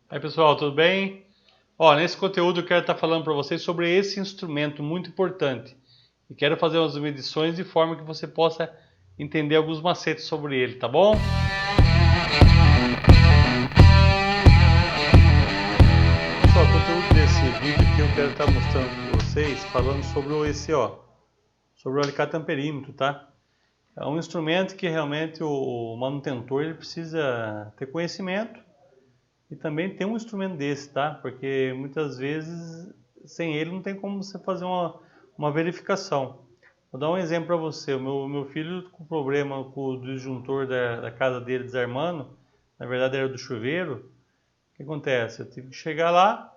Aí pessoal, tudo bem? Ó, nesse conteúdo eu quero estar falando para vocês sobre esse instrumento muito importante. E quero fazer umas medições de forma que você possa entender alguns macetes sobre ele, tá bom? Pessoal, o conteúdo desse vídeo aqui eu quero estar mostrando para vocês, falando sobre sobre o alicate amperímetro, tá? É um instrumento que realmente o manutentor ele precisa ter conhecimento. E também tem um instrumento desse, tá? Porque muitas vezes sem ele não tem como você fazer uma verificação. Vou dar um exemplo para você. O meu filho com problema com o disjuntor da casa dele desarmando, na verdade era do chuveiro. O que acontece? Eu tive que chegar lá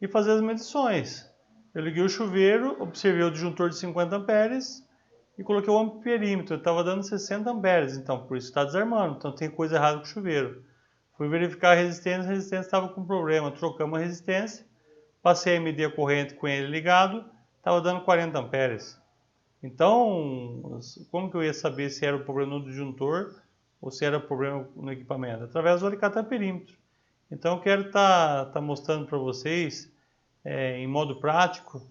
e fazer as medições. Eu liguei o chuveiro, observei o disjuntor de 50 amperes e coloquei o amperímetro. Ele estava dando 60 amperes, então por isso está desarmando. Então tem coisa errada com o chuveiro. Fui verificar a resistência estava com problema. Trocamos a resistência, passei a medir a corrente com ele ligado, estava dando 40 amperes. Então, como que eu ia saber se era o problema no disjuntor ou se era o problema no equipamento? Através do alicate amperímetro. Então, eu quero estar mostrando para vocês, em modo prático,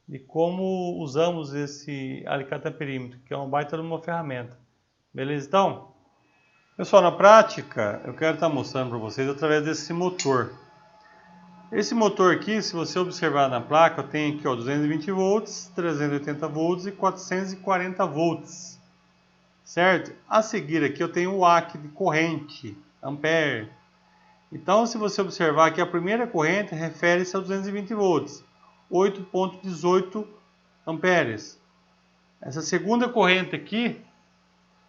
de como usamos esse alicate amperímetro, que é uma baita de uma ferramenta. Beleza, então? Pessoal, na prática, eu quero estar mostrando para vocês através desse motor. Esse motor aqui, se você observar na placa, eu tenho aqui 220 volts, 380 volts e 440 volts. Certo? A seguir aqui eu tenho o AC de corrente, ampere. Então, se você observar aqui, a primeira corrente refere-se a 220 volts, 8,18 amperes. Essa segunda corrente aqui,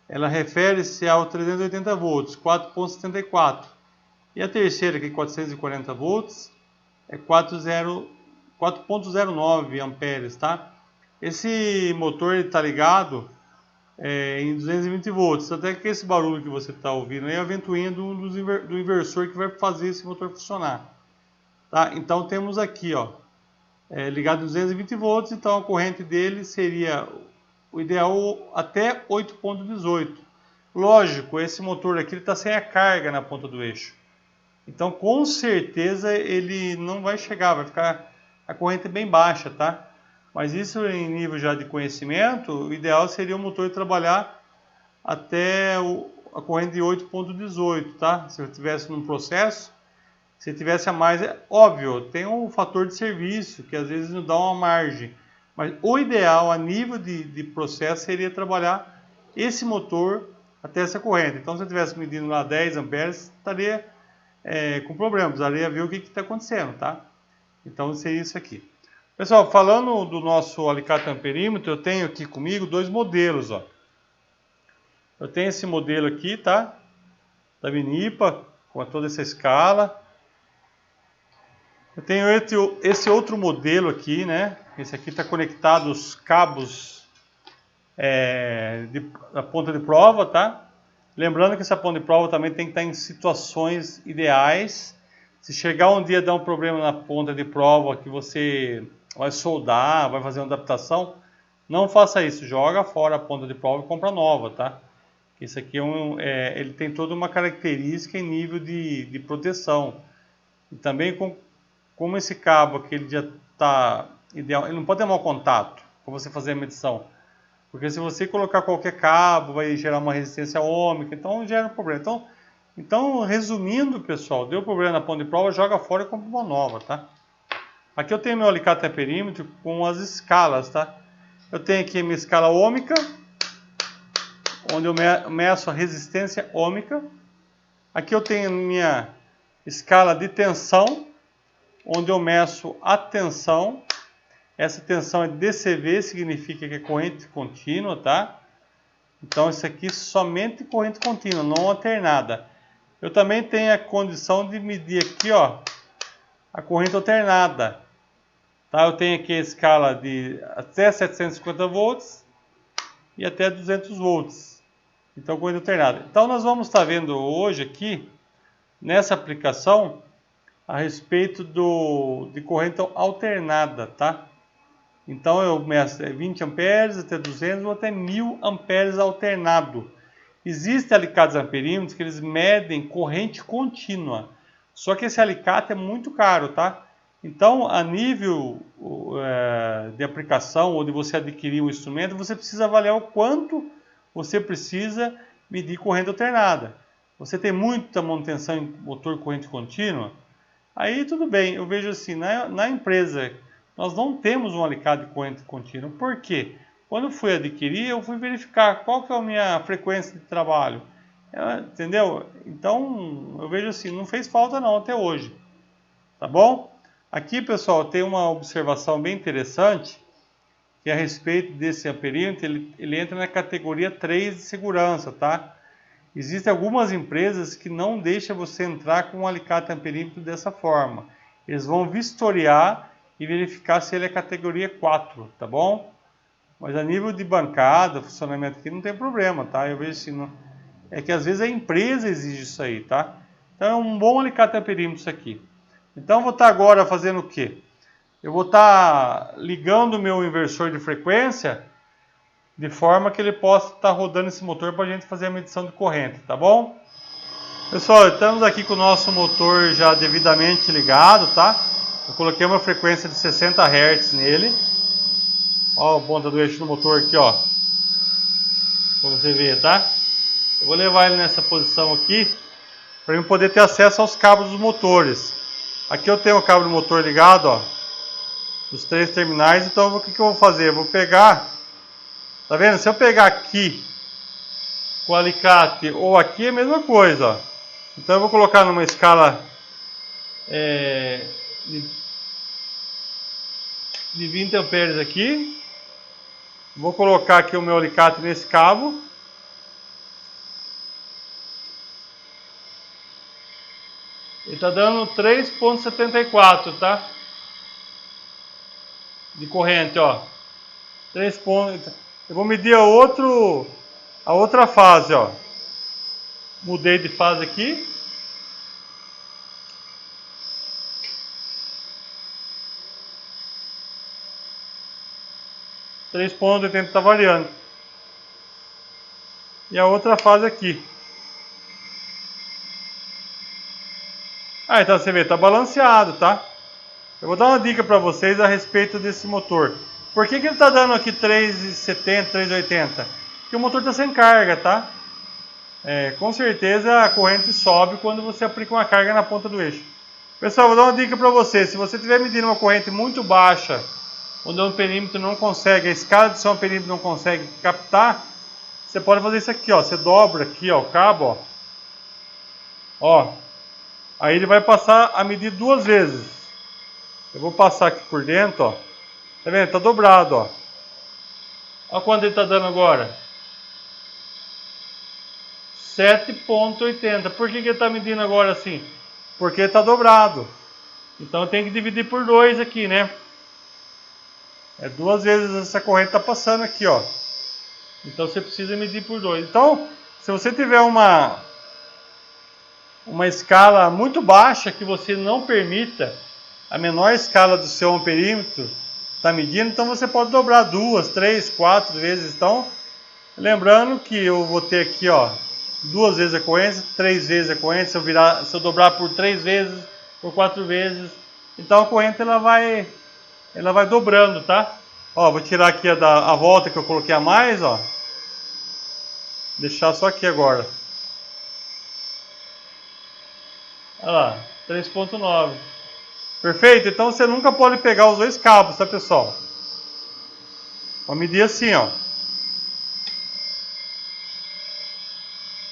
ela refere-se ao 380 volts, 4,74. E a terceira, aqui 440 volts, é 4,09 amperes, tá? Esse motor está ligado em 220 volts, até que esse barulho que você está ouvindo é a ventoinha do inversor que vai fazer esse motor funcionar. Tá? Então temos aqui, ó, ligado em 220 volts, então a corrente dele seria o ideal até 8,18. Lógico, esse motor aqui está sem a carga na ponta do eixo. Então, com certeza, ele não vai chegar, vai ficar a corrente bem baixa, tá? Mas isso em nível já de conhecimento, o ideal seria o motor trabalhar até a corrente de 8,18, tá? Se eu estivesse num processo, se tivesse a mais, é óbvio, tem um fator de serviço, que às vezes nos dá uma margem. Mas o ideal, a nível de processo, seria trabalhar esse motor até essa corrente. Então, se eu estivesse medindo lá 10 amperes, estaria com problema, precisaria ver o que está acontecendo, tá? Então, seria isso aqui. Pessoal, falando do nosso alicate amperímetro, eu tenho aqui comigo dois modelos, ó. Eu tenho esse modelo aqui, tá? Da Minipa, com toda essa escala. Eu tenho esse outro modelo aqui, né? Esse aqui está conectado os cabos da ponta de prova, tá? Lembrando que essa ponta de prova também tem que estar em situações ideais. Se chegar um dia a dar um problema na ponta de prova que você vai soldar, vai fazer uma adaptação, não faça isso. Joga fora a ponta de prova e compra nova, tá? Isso aqui ele tem toda uma característica em nível de proteção. E também como esse cabo aqui ele já está ideal, ele não pode ter mau contato para você fazer a medição. Porque se você colocar qualquer cabo, vai gerar uma resistência ômica, então gera um problema. Então, resumindo, pessoal, deu problema na ponta de prova, joga fora e compra uma nova, tá? Aqui eu tenho meu alicate amperímetro com as escalas, tá? Eu tenho aqui a minha escala ômica, onde eu meço a resistência ômica. Aqui eu tenho a minha escala de tensão, onde eu meço a tensão. Essa tensão é DCV, significa que é corrente contínua, tá? Então, isso aqui é somente corrente contínua, não alternada. Eu também tenho a condição de medir aqui, ó, a corrente alternada. Tá? Eu tenho aqui a escala de até 750 volts e até 200 volts. Então, corrente alternada. Então, nós vamos estar vendo hoje aqui, nessa aplicação, a respeito de corrente alternada, tá? Então eu meço 20 amperes até 200 ou até 1000 amperes alternado. Existem alicates amperímetros que eles medem corrente contínua. Só que esse alicate é muito caro, tá? Então, a nível de aplicação ou de você adquirir um instrumento, você precisa avaliar o quanto você precisa medir corrente alternada. Você tem muita manutenção em motor corrente contínua, aí tudo bem. Eu vejo assim, na empresa, nós não temos um alicate de corrente contínua. Por quê? Quando eu fui adquirir, eu fui verificar qual que é a minha frequência de trabalho. Entendeu? Então, eu vejo assim, não fez falta não até hoje. Tá bom? Aqui, pessoal, tem uma observação bem interessante, que é a respeito desse amperímetro, ele entra na categoria 3 de segurança, tá? Existem algumas empresas que não deixam você entrar com um alicate amperímetro dessa forma. Eles vão vistoriar e verificar se ele é categoria 4, tá bom? Mas a nível de bancada, funcionamento aqui, não tem problema, tá? Eu vejo assim, não... é que às vezes a empresa exige isso aí, tá? Então é um bom alicate amperímetro isso aqui. Então eu vou estar agora fazendo o quê? Eu vou estar ligando o meu inversor de frequência de forma que ele possa estar rodando esse motor para a gente fazer a medição de corrente, tá bom? Pessoal, estamos aqui com o nosso motor já devidamente ligado, tá? Eu coloquei uma frequência de 60 Hz nele. Ó a ponta do eixo do motor aqui, ó. Pra você ver, tá? Eu vou levar ele nessa posição aqui para eu poder ter acesso aos cabos dos motores. Aqui eu tenho o cabo do motor ligado, ó, os 3 terminais. Então o que eu vou fazer? Eu vou pegar, tá vendo? Se eu pegar aqui com o alicate ou aqui é a mesma coisa, ó. Então eu vou colocar numa escala de 20 amperes aqui. Vou colocar aqui o meu alicate nesse cabo. Ele está dando 3,74, tá? De corrente, ó. 3 pontos. Eu vou medir a outra fase, ó. Mudei de fase aqui. (3,80) está variando. E a outra fase aqui. Então você vê, está balanceado, tá? Eu vou dar uma dica para vocês a respeito desse motor. Por que ele está dando aqui 3,70, 3,80? Porque o motor está sem carga, tá? Com certeza a corrente sobe quando você aplica uma carga na ponta do eixo. Pessoal, vou dar uma dica para vocês. Se você estiver medindo uma corrente muito baixa, onde o amperímetro não consegue, a escala do seu amperímetro não consegue captar, você pode fazer isso aqui, ó. Você dobra aqui, ó, o cabo, ó. Aí ele vai passar a medir 2 vezes. Eu vou passar aqui por dentro, ó. Tá vendo? Tá dobrado, ó. Olha quanto ele tá dando agora. 7,80. Por que ele tá medindo agora assim? Porque tá dobrado. Então eu tenho que dividir por 2 aqui, né? 2 vezes essa corrente tá passando aqui, ó. Então você precisa medir por 2. Então, se você tiver uma escala muito baixa que você não permita a menor escala do seu amperímetro está medindo, então você pode dobrar 2, 3, 4 vezes. Então, lembrando que eu vou ter aqui, ó, 2 vezes a corrente, 3 vezes a corrente. Se eu dobrar por 3 vezes, por 4 vezes, então a corrente ela vai dobrando, tá? Ó, vou tirar aqui a volta que eu coloquei a mais, ó. Deixar só aqui agora. Olha lá, 3,9. Perfeito? Então você nunca pode pegar os 2 cabos, tá, pessoal? Vou medir assim, ó.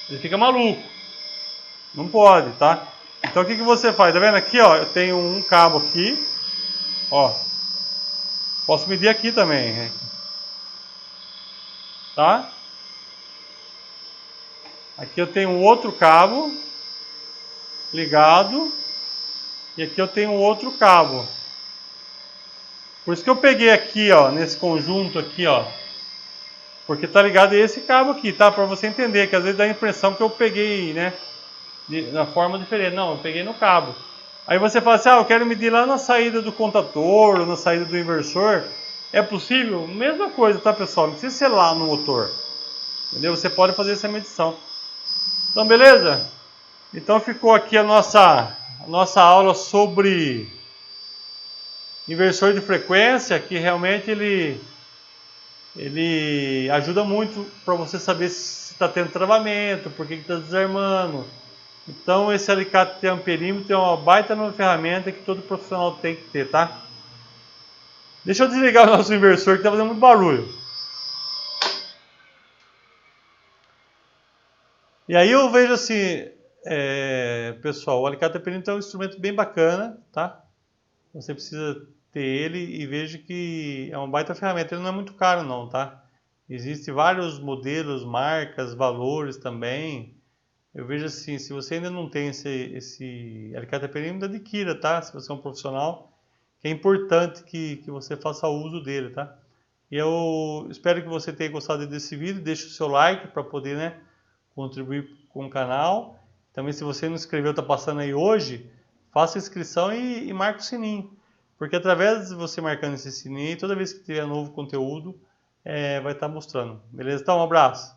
Ele fica maluco. Não pode, tá? Então o que você faz? Tá vendo aqui, ó? Eu tenho um cabo aqui, ó. Posso medir aqui também, tá? Aqui eu tenho um outro cabo ligado. E aqui eu tenho outro cabo. Por isso que eu peguei aqui, ó, nesse conjunto aqui, ó. Porque tá ligado a esse cabo aqui, tá? Para você entender, que às vezes dá a impressão que eu peguei, né, na forma diferente. Não, eu peguei no cabo. Aí você fala assim, eu quero medir lá na saída do contador, ou na saída do inversor. É possível? Mesma coisa, tá, pessoal? Não precisa ser lá no motor. Entendeu? Você pode fazer essa medição. Então, beleza? Então ficou aqui a nossa a nossa aula sobre inversor de frequência, que realmente ele ajuda muito para você saber se está tendo travamento, por que está desarmando. Então esse alicate de amperímetro é uma baita numa ferramenta que todo profissional tem que ter, tá? Deixa eu desligar o nosso inversor que está fazendo muito barulho. E aí eu vejo assim, pessoal, o alicate de amperímetro é um instrumento bem bacana, tá? Você precisa ter ele e veja que é uma baita ferramenta. Ele não é muito caro não, tá? Existem vários modelos, marcas, valores também. Eu vejo assim, se você ainda não tem esse alicate de perímetro, adquira, tá? Se você é um profissional, que é importante que você faça uso dele, tá? E eu espero que você tenha gostado desse vídeo. Deixe o seu like para poder, né, contribuir com o canal. Também, se você não se inscreveu, está passando aí hoje, faça a inscrição e marque o sininho. Porque através de você marcando esse sininho, toda vez que tiver novo conteúdo, vai estar mostrando. Beleza? Então, um abraço.